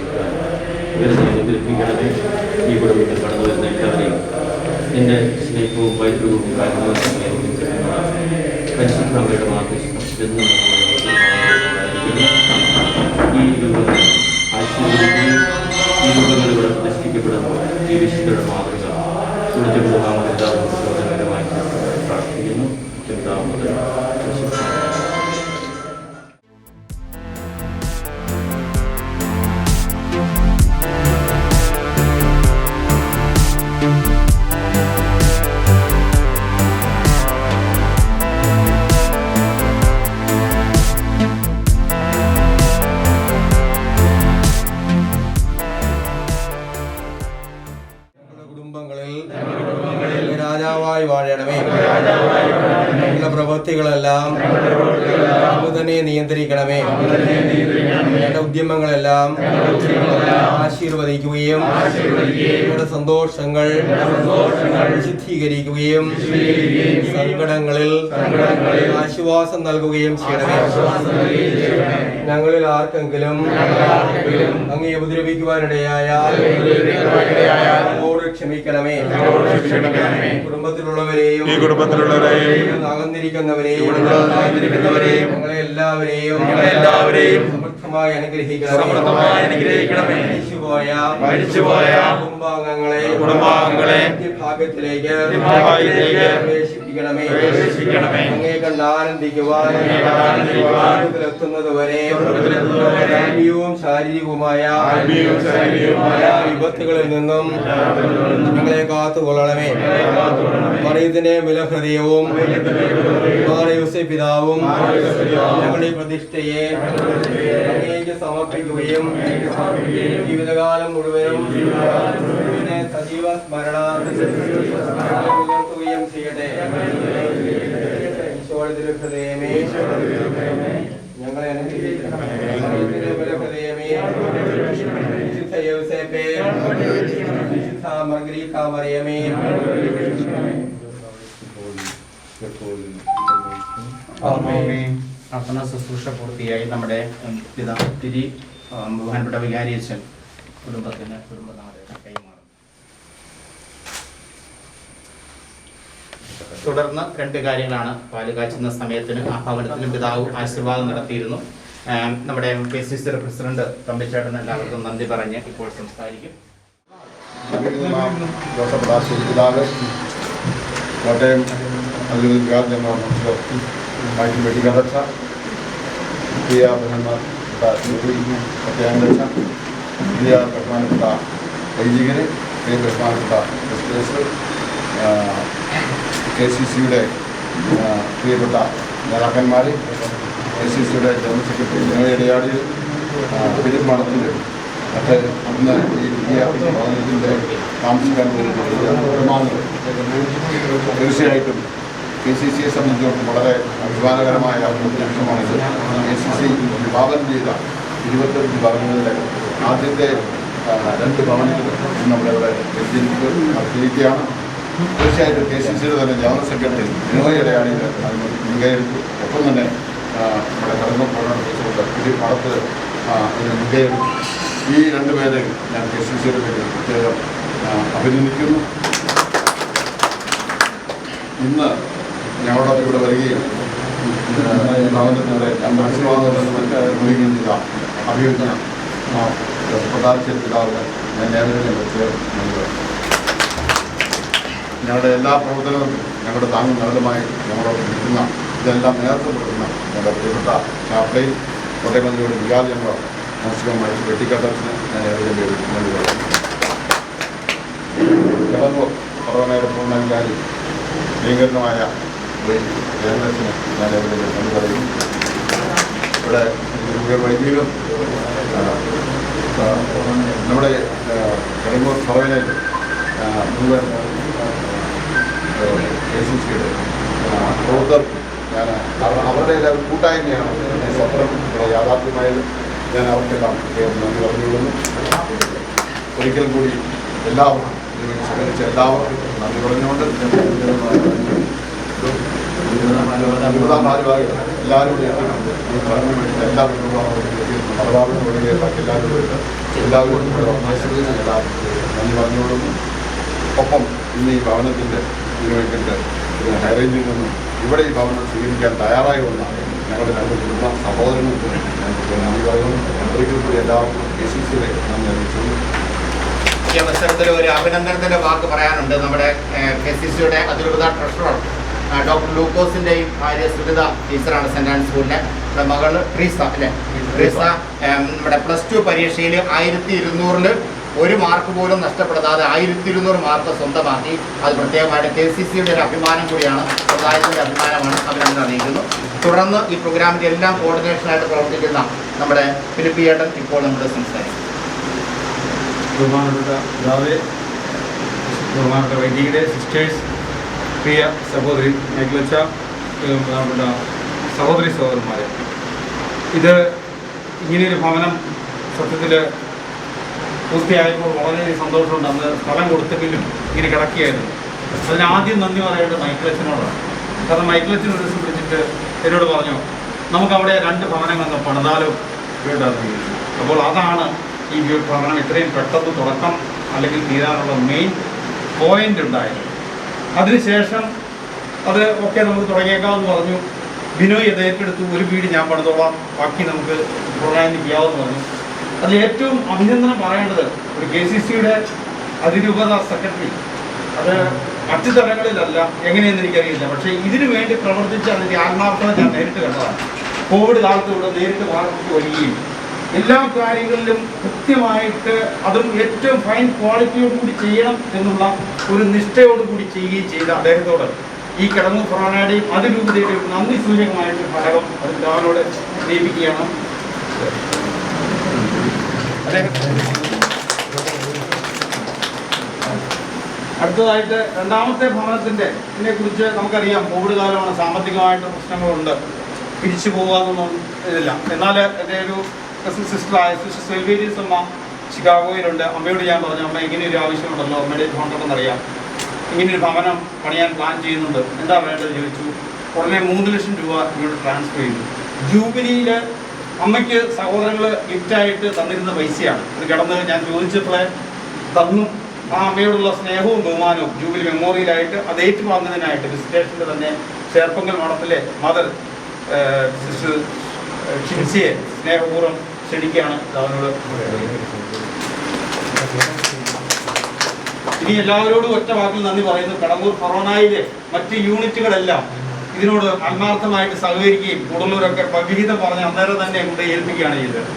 ഇവരെ അനുഗ്രഹിക്കണമേ. ഈ കുടുംബത്തിൽ കടന്നു വരുന്ന എല്ലാവരെയും നിന്റെ സ്നേഹവും പൈതൃകവും കാര്യങ്ങളും പരിശുദ്ധയുടെ മാതൃക ഈ രൂപങ്ങൾ ആശീർവദിക്കുകയും ഈ രൂപങ്ങളിലൂടെ പ്രതിഷ്ഠിക്കപ്പെടുമ്പോൾ ഈ വിശുദ്ധയുടെ മാതൃക ഇവിടുത്തെ കുടുംബാംഗങ്ങളെല്ലാവരും പ്രചോദനകരമായി പ്രാർത്ഥിക്കുന്നു. ചിന്താമത് രാജാവായി വാഴണമേ. ഞങ്ങളുടെ പ്രവൃത്തികളെല്ലാം തന്നെ നിയന്ത്രിക്കണമേ. ഞങ്ങളുടെ ഉദ്യമങ്ങളെല്ലാം ആശീർവദിക്കുകയും ഞങ്ങളുടെ സന്തോഷങ്ങൾ വിശുദ്ധീകരിക്കുകയും സങ്കടങ്ങളിൽ ആശ്വാസം നൽകുകയും ചെയ്യണമേ. ഞങ്ങളിൽ ആർക്കെങ്കിലും അങ്ങേ ഉപദ്രവിക്കുവാനിടയായാൽ ക്ഷമിക്കണമേ. കുടുംബത്തിലുള്ളവരെയും അകന്നിരിക്കുന്നവരെയും ഞങ്ങളെ എല്ലാവരെയും സമൃദ്ധമായി സമൃദ്ധമായി അനുഗ്രഹിക്കണമേ. മരിച്ചുപോയ കുടുംബാംഗങ്ങളെ ഭാഗ്യത്തിലേക്ക് പ്രവേശിപ്പിക്കണമേ. അങ്ങേ കണ്ട് ആനന്ദിക്കുവാൻ എത്തുന്നതുവരെ ശാരീരികവുമായ വിപത്തുകളിൽ നിന്നും ഞങ്ങളെ കാത്തുകൊള്ളണമേ. മറിയത്തിന്റെ ബലഹൃദയവും പിതാവും ഞങ്ങളുടെ പ്രതിഷ്ഠയെ അങ്ങേക്ക് സമർപ്പിക്കുകയും ജീവിതകാലം മുഴുവനും ഇതിനെ സജീവ സ്മരണ ഉയർത്തുകയും ചെയ്യട്ടെ. ഈശോയുടെ ഹൃദയമേ ഞങ്ങളെ അനുഗ്രഹിക്കണമേ. ഹൃദയമേ വിശുദ്ധ യൗസേപ്പേ വിശുദ്ധ മർഗരീത്ത മറിയമേ പ്രാർത്ഥന ശുശ്രൂഷ പൂർത്തിയായി നമ്മുടെ പിതാത്തിരി ബഹുമാനപ്പെട്ട വികാരിയച്ഛൻ കുടുംബനാഥ കൈമാറും. തുടർന്ന് 2 കാര്യങ്ങളാണ് പാല് കാച്ചുന്ന സമയത്തിന് ആ ഭവനത്തിലും പിതാവ് ആശീർവാദം നടത്തിയിരുന്നു. നമ്മുടെ KCC പ്രസിഡന്റ് തമ്പിച്ചേട്ടൻ എല്ലാവർക്കും നന്ദി പറഞ്ഞ് ഇപ്പോൾ സംസാരിക്കും. കോട്ടയം മാറ്റി വെട്ടിക്കടച്ച പ്രിയ ബഹുമാനപ്പെട്ട പ്രിയ ബഹുമാനപ്പെട്ട വൈദികര്, പ്രിയ ബഹുമാനപ്പെട്ട സിസ്റ്റേഴ്സ്, KCCയുടെ പ്രിയപ്പെട്ട നേതാക്കന്മാർ, KCCയുടെ ജനറൽ സെക്രട്ടറി ജനറൽ ഫിലിപ്പ് മഠത്തിൽ മറ്റ് അന്ന് ഈ പുതിയ ഭവനത്തിൻ്റെ താമസിക്കാൻ പോകുന്ന തീർച്ചയായിട്ടും KCCയെ സംബന്ധിച്ചിടത്തോളം വളരെ അഭിമാനകരമായ ഒരു നിമിഷമാണിത്. KCC വിഭാവനം ചെയ്ത 25 ഭവനങ്ങളിലെ ആദ്യത്തെ 2 ഭവനങ്ങൾ നമ്മളിവിടെ എത്തിയിരിക്കുകയാണ്. തീർച്ചയായിട്ടും KCCയുടെ തന്നെ ജനറൽ സെക്രട്ടറി വിനോയ് ഇടയാടിയിൽ അതിന് മുൻകൈയെടുത്തു. ഒപ്പം തന്നെ നമ്മുടെ ഫിലിപ്പ് മഠത്ത് ഇതിന് മുൻകൈയെടുത്തു. ഈ 2 പേരെ ഞാൻ KCCയുടെ പേരിൽ പ്രത്യേകം അഭിനന്ദിക്കുന്നു. ഇന്ന് ഞങ്ങളോടൊപ്പം ഇവിടെ വരികയും ഭവനത്തിൻ്റെ ആശീർവാദം ചെയ്ത അഭിനന്ദന പ്രധാന പിതാവിന് ഞാൻ ഏവരെയും പ്രത്യേകം നൽകുക. ഞങ്ങളുടെ എല്ലാ പ്രവർത്തനങ്ങളും ഞങ്ങളുടെ താങ്ങും നല്ലതുമായി ഞങ്ങളോട് നിൽക്കുന്ന ഇതെല്ലാം നേതൃത്വം കൊടുക്കുന്ന ഞങ്ങളുടെ പ്രിയപ്പെട്ട ചാപ്ലയിൽ കോട്ടയമന്ത്രിയുടെ വികാരം ഞങ്ങൾ മാനസികമായി വെട്ടിക്കട്ടച്ചിന് ഞാൻ ഏവരെയും പേര് നൽകുക. കിടന്നു കൊറോണയുടെ പൂർണ്ണവികാരി ഭീകരമായ കേരളത്തിന് ഞാൻ എവിടെ നന്ദി പറയുന്നു. ഇവിടെ വൈദികം നമ്മുടെ കടങ്ങൂർ ഭവനിൽ മുഴുവൻ KCCയുടെ പ്രവർത്തകർക്കും ഞാൻ അവരുടെ എല്ലാവരും കൂട്ടായ്മയാണ് സത്രം ഇവിടെ യാഥാർത്ഥ്യമായത്. ഞാൻ അവർക്കെല്ലാം നന്ദി പറഞ്ഞുകൊള്ളുന്നു. ഒരിക്കൽ കൂടി എല്ലാവർക്കും ഇതിനുവേണ്ടി സഹകരിച്ച എല്ലാവർക്കും നന്ദി പറഞ്ഞുകൊണ്ട് എല്ലാവരും ഈ പറഞ്ഞു വേണ്ടി എല്ലാവരും മലബാറിന് ഒഴികെയുള്ള എല്ലാവരും നന്ദി പറഞ്ഞുകൊള്ളുന്നു. ഒപ്പം ഇന്ന് ഈ ഭവനത്തിൻ്റെ ഇതിനു വേണ്ടിയിട്ട് ഹൈറേഞ്ചിൽ നിന്നും ഇവിടെ ഈ ഭവനം സ്വീകരിക്കാൻ തയ്യാറായി വന്ന ഞങ്ങളുടെ 2 കുടുംബ സഹോദരങ്ങൾക്ക് നന്ദി പറയുന്നു. ഒരിക്കൽ കൂടി എല്ലാവർക്കും KCCയുടെ നന്ദി അറിയിച്ചു. ഈ അവസരത്തിൽ ഒരു അഭിനന്ദനത്തിൻ്റെ വാക്ക് പറയാനുണ്ട്. നമ്മുടെ KCCയുടെ അതിരൂപത ട്രഷറർ ഡോക്ടർ ലൂക്കോസിൻ്റെയും ഭാര്യ സുനിത ടീച്ചറാണ് സെൻ്റ് ആൻഡ് സ്കൂളിലെ. നമ്മുടെ മകള് ട്രീസ അല്ലേ, ട്രീസ നമ്മുടെ +2 പരീക്ഷയിൽ 1200-ൽ 1 മാർക്ക് പോലും നഷ്ടപ്പെടാതെ 1200 മാർക്ക് സ്വന്തമാക്കി. അത് പ്രത്യേകമായിട്ട് KCCയുടെ ഒരു അഭിമാനം കൂടിയാണ്, സമുദായത്തിൻ്റെ അഭിമാനമാണ്. അഭിനന്ദനം അറിയിക്കുന്നു. തുടർന്ന് ഈ പ്രോഗ്രാമിൻ്റെ എല്ലാം കോർഡിനേഷനായിട്ട് പ്രവർത്തിക്കുന്ന നമ്മുടെ ഫിലിപ്പിയേട്ടൻ ഇപ്പോൾ നമ്മുടെ സംസാരിക്കും. ബഹുമാനപ്പെട്ട പിതാവേ, ബഹുമാനപ്പെട്ട വൈദികരെ, സിസ്റ്റേഴ്സ്, പ്രിയ സഹോദരി മേഖലച്ച, ബഹുമാനപ്പെട്ട സഹോദരി സഹോദരന്മാരെ, ഇത് ഇങ്ങനെയൊരു ഭവനം സത്യത്തിൽ പൂർത്തിയായപ്പോൾ വളരെ സന്തോഷമുണ്ട്. അന്ന് സ്ഥലം കൊടുത്തെങ്കിലും ഇങ്ങനെ കിടക്കുകയായിരുന്നു. അതിനാദ്യം നന്ദി പറയേണ്ടത് മൈക്കിളച്ചനോടാണ്. കാരണം മൈക്കിളച്ചൻ ഒരു ദിവസം വിളിച്ചിട്ട് എന്നോട് പറഞ്ഞു, നമുക്കവിടെ 2 ഭവനങ്ങളൊക്കെ പണിതാലോ വീട്ടാന്ന് ചോദിച്ചു. അപ്പോൾ അതാണ് ഈ ഭവനം ഇത്രയും പെട്ടെന്ന് തുടക്കം അല്ലെങ്കിൽ തീരാനുള്ള മെയിൻ പോയിന്റ് ഉണ്ടായത്. അതിനുശേഷം അത് ഒക്കെ നമുക്ക് തുടങ്ങിയേക്കാമെന്ന് പറഞ്ഞു. ബിനോയ് അത് ഏറ്റെടുത്തു. ഒരു വീട് ഞാൻ പണിതോളാം, ബാക്കി നമുക്ക് ഫൊറോനയിൽ ചെയ്യാമെന്ന് പറഞ്ഞു. അതിൽ ഏറ്റവും അഭിനന്ദനം പറയേണ്ടത് ഒരു KCCയുടെ അതിരൂപത സെക്രട്ടറി, അത് മറ്റു തലങ്ങളിലല്ല എങ്ങനെയെന്ന് എനിക്കറിയില്ല, പക്ഷേ ഇതിനു വേണ്ടി പ്രവർത്തിച്ച് അതിൻ്റെ ആത്മാർത്ഥത ഞാൻ നേരിട്ട് കണ്ടതാണ്. കോവിഡ് കാലത്ത് ഇവിടെ നേരിട്ട് വാർത്തയ്ക്ക് വരികയും എല്ലാ കാര്യങ്ങളിലും കൃത്യമായിട്ട് അതും ഏറ്റവും ഫൈൻ ക്വാളിറ്റിയോടുകൂടി ചെയ്യണം എന്നുള്ള ഒരു നിഷ്ഠയോടുകൂടി ചെയ്യുകയും ചെയ്ത അദ്ദേഹത്തോട് ഈ കിടങ്ങൂർ ഫൊറോനയുടെയും അതിരൂപതയുടെയും നന്ദി സൂചകമായിട്ട് ഫലകം അവനോട് നിയമിക്കുകയാണ്. അടുത്തതായിട്ട് രണ്ടാമത്തെ ഭവനത്തിൻ്റെ കുറിച്ച് നമുക്കറിയാം. കോവിഡ് കാലമാണ്, സാമ്പത്തികമായിട്ട് പ്രശ്നങ്ങളുണ്ട്, തിരിച്ചു പോകാമെന്നൊന്നും ഇതില്ല. എന്നാൽ എൻ്റെ ഒരു കസിൻ സിസ്റ്ററായ സിസ്റ്റർ സെൽവേരിയസ് അമ്മ ചിക്കാഗോയിലുണ്ട്. അമ്മയോട് ഞാൻ പറഞ്ഞു, അമ്മ ഇങ്ങനെയൊരു ആവശ്യമുണ്ടല്ലോ, അമ്മയുടെ ഭവനമുണ്ടെന്നറിയാം, ഇങ്ങനെയൊരു ഭവനം പണിയാൻ പ്ലാൻ ചെയ്യുന്നുണ്ട്, എന്താ വേണ്ടത് ചോദിച്ചു. ഉടനെ 3 ലക്ഷം രൂപ ഇങ്ങോട്ട് ട്രാൻസ്ഫർ ചെയ്തു. ജൂബിലിയിൽ അമ്മയ്ക്ക് സഹോദരങ്ങൾ ഗിഫ്റ്റായിട്ട് തന്നിരുന്ന പൈസയാണ്. ഇത് കിടന്ന് ഞാൻ ചോദിച്ചപ്പോഴേ തന്നു. ആ അമ്മയോടുള്ള സ്നേഹവും ബഹുമാനവും ജൂബിലി മെമ്മോറിയലായിട്ട് അത് ഏറ്റുവാങ്ങുന്നതിനായിട്ട് വിസിറ്റേഷൻ്റെ തന്നെ ചേർപ്പങ്കൽ മഠത്തിലെ മദർ സിസ്റ്റർ ഷിൻസിയെ സ്നേഹപൂർവ്വം ക്ഷണിക്കുകയാണ്. അവനോട് ഇനി എല്ലാവരോടും ഒറ്റ വാക്കിൽ നന്ദി പറയുന്നു. കടമ്പൂർ ഫൊറോനയിലെ മറ്റ് യൂണിറ്റുകളെല്ലാം ഇതിനോട് ആത്മാർത്ഥമായിട്ട് സഹകരിക്കുകയും കൂടുതലൂരൊക്കെ വിഹിതം പറഞ്ഞ് അന്നേരം തന്നെ കൊണ്ട് ഏൽപ്പിക്കുകയാണ് ചെയ്തത്.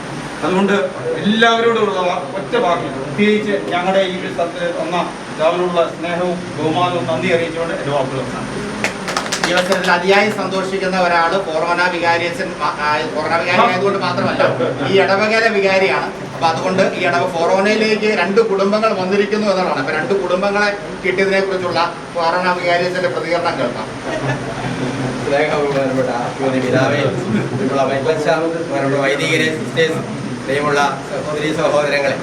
അതുകൊണ്ട് എല്ലാവരോടുമുള്ള ഒറ്റ വാക്കിൽ പ്രത്യേകിച്ച് ഞങ്ങളുടെ ഈ ഒരു സ്ഥലത്തിൽ വന്ന എല്ലാവരോടുള്ള സ്നേഹവും ബഹുമാനവും നന്ദി അറിയിച്ചുകൊണ്ട് എൻ്റെ വാക്കുകൾ ഈ അവസരത്തിൽ അതിയായി സന്തോഷിക്കുന്ന ഒരാൾ ഫൊറോന വികാരിയച്ഛൻ. ഫൊറോന വികാരി ആയതുകൊണ്ട് മാത്രമല്ല, ഈ ഇടവകയിലെ വികാരിയാണ്. അപ്പൊ അതുകൊണ്ട് ഈ ഫൊറോനയിലേക്ക് 2 കുടുംബങ്ങൾ വന്നിരിക്കുന്നു എന്നുള്ളതാണ്. അപ്പൊ 2 കുടുംബങ്ങളെ കിട്ടിയതിനെ കുറിച്ചുള്ള ഫൊറോന വികാരിയച്ഛന്റെ പ്രതികരണം കേൾക്കാം. സ്നേഹബഹുമാനപ്പെട്ട പിതാവേ, വൈദികരെ, സിസ്റ്റേഴ്സ്, പ്രിയമുള്ള സഹോദരീ സഹോദരങ്ങളെ,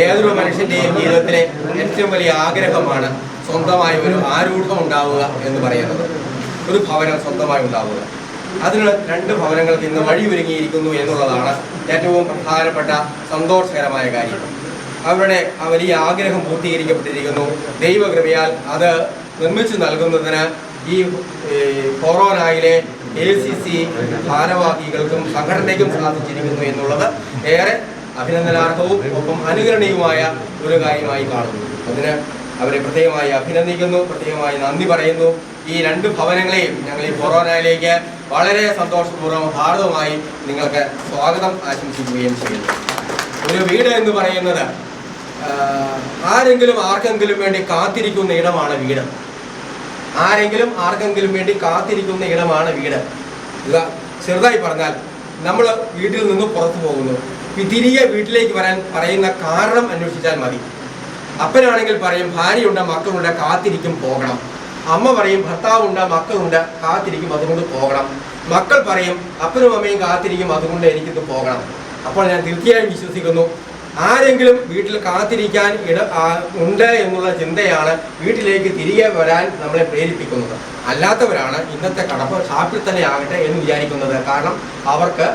ഏതൊരു മനുഷ്യന്റെയും ജീവിതത്തിലെ ഏറ്റവും വലിയ ആഗ്രഹമാണ് സ്വന്തമായ ഒരു ആരൂഢം ഉണ്ടാവുക എന്ന് പറയുന്നത്, ഒരു ഭവനം സ്വന്തമായി ഉണ്ടാവുക. അതിന് 2 ഭവനങ്ങൾക്ക് ഇന്ന് വഴിയൊരുങ്ങിയിരിക്കുന്നു എന്നുള്ളതാണ് ഏറ്റവും പ്രധാനപ്പെട്ട സന്തോഷകരമായ കാര്യം. അവരുടെ ആ വലിയ ആഗ്രഹം പൂർത്തീകരിക്കപ്പെട്ടിരിക്കുന്നു. ദൈവകൃപയാൽ അത് നിർമ്മിച്ചു നൽകുന്നതിന് ഈ ഫൊറോനയിലെ KCC ഭാരവാഹികൾക്കും സംഘടനയ്ക്കും സാധിച്ചിരിക്കുന്നു എന്നുള്ളത് ഏറെ അഭിനന്ദനാർഹവും ഒപ്പം അനുകരണീയവുമായ ഒരു കാര്യമായി കാണുന്നു. അതിന് അവരെ പ്രത്യേകമായി അഭിനന്ദിക്കുന്നു, പ്രത്യേകമായി നന്ദി പറയുന്നു. ഈ 2 ഭവനങ്ങളെയും ഞങ്ങൾ ഈ ഫൊറോനയിലേക്ക് വളരെ സന്തോഷപൂർവ്വം ഹാർദവുമായി നിങ്ങൾക്ക് സ്വാഗതം ആശംസിക്കുകയും ചെയ്യുന്നു. ഒരു വീട് എന്ന് പറയുന്നത് ആരെങ്കിലും ആർക്കെങ്കിലും വേണ്ടി കാത്തിരിക്കുന്ന ഇടമാണ് വീട്. ആരെങ്കിലും ആർക്കെങ്കിലും വേണ്ടി കാത്തിരിക്കുന്ന ഇടമാണ് വീട്. ഇത് ചെറുതായി പറഞ്ഞാൽ, നമ്മൾ വീട്ടിൽ നിന്ന് പുറത്തു പോകുന്നു, തിരികെ വീട്ടിലേക്ക് വരാൻ പറയുന്ന കാരണം അന്വേഷിച്ചാൽ മതി. അപ്പനാണെങ്കിൽ പറയും ഭാര്യയുണ്ട്, മക്കളുണ്ട്, കാത്തിരിക്കും, പോകണം. അമ്മ പറയും ഭർത്താവുണ്ട്, മക്കളുണ്ട്, കാത്തിരിക്കും, അതുകൊണ്ട് പോകണം. മക്കൾ പറയും അപ്പനും അമ്മയും കാത്തിരിക്കും, അതുകൊണ്ട് എനിക്കിത് പോകണം. അപ്പോൾ ഞാൻ തീർച്ചയായും വിശ്വസിക്കുന്നു, ആരെങ്കിലും വീട്ടിൽ കാത്തിരിക്കാൻ ഉണ്ട് എന്നുള്ള ചിന്തയാണ് വീട്ടിലേക്ക് തിരികെ വരാൻ നമ്മളെ പ്രേരിപ്പിക്കുന്നത്. അല്ലാത്തവരാണ് ഇന്നത്തെ കടപ്പ് ഷാപ്പിൽ തന്നെ ആകട്ടെ എന്ന് വിചാരിക്കുന്നത്. കാരണം അവർക്ക്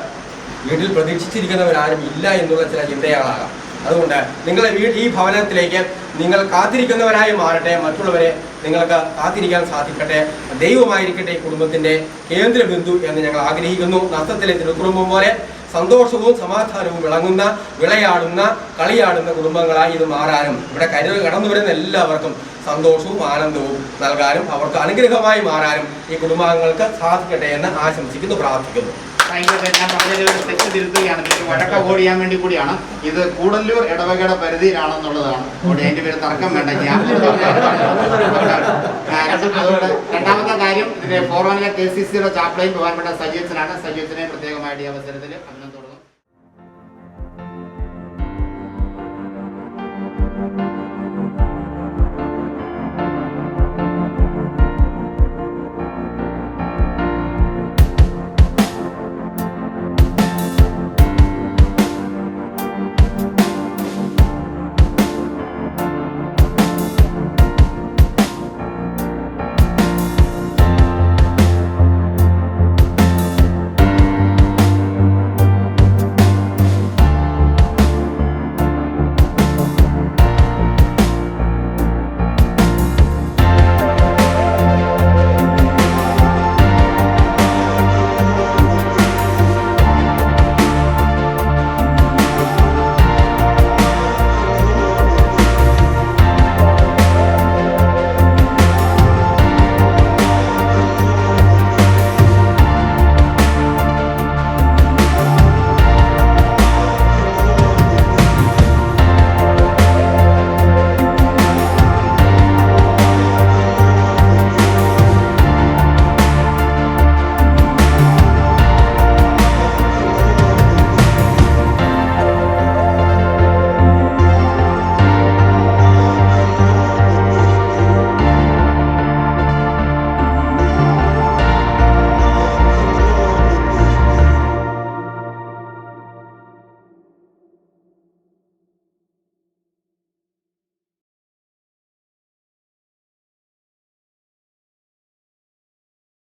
വീട്ടിൽ പ്രതീക്ഷിച്ചിരിക്കുന്നവരാരും ഇല്ല എന്നുള്ള ചില ചിന്തകളാകാം. അതുകൊണ്ട് നിങ്ങളെ ഈ ഭവനത്തിലേക്ക് നിങ്ങൾ കാത്തിരിക്കുന്നവരായി മാറട്ടെ, മറ്റുള്ളവരെ നിങ്ങൾക്ക് കാത്തിരിക്കാൻ സാധിക്കട്ടെ. ദൈവമായിരിക്കട്ടെ ഈ കുടുംബത്തിൻ്റെ കേന്ദ്രബിന്ദു എന്ന് ഞങ്ങൾ ആഗ്രഹിക്കുന്നു. നഷ്ടത്തിലെ തിരുക്കുടുംബം പോലെ സന്തോഷവും സമാധാനവും വിളങ്ങുന്ന, വിളയാടുന്ന, കളിയാടുന്ന കുടുംബങ്ങളായി ഇത് മാറാനും ഇവിടെ കടന്നു വരുന്ന എല്ലാവർക്കും സന്തോഷവും ആനന്ദവും നൽകാനും അവർക്ക് അനുഗ്രഹമായി മാറാനും ഈ കുടുംബാംഗങ്ങൾക്ക് സാധിക്കട്ടെ എന്ന് ആശംസിക്കുന്നു, പ്രാർത്ഥിക്കുന്നു. ഞാൻ പറഞ്ഞൊരു തെറ്റ് തിരുത്തുകയാണ്. വടക്ക ഓടിയാൻ വേണ്ടി കൂടിയാണ്. ഇത് കൂടല്ലൂർ ഇടവകയുടെ പരിധിയിലാണെന്നുള്ളതാണ്. അതിന്റെ പേര് തർക്കം വേണ്ട. അതുകൊണ്ട് രണ്ടാമത്തെ കാര്യം, ഇതിന്റെ ഫൊറോനയിലെ KCCയുടെ ചാപ്ലൈൻ ബഹുമാനപ്പെട്ട സജീവച്ചനാണ്. സജീവച്ചനെ പ്രത്യേകമായിട്ട് ഈ അവസരത്തിൽ അഭിനന്ദനം.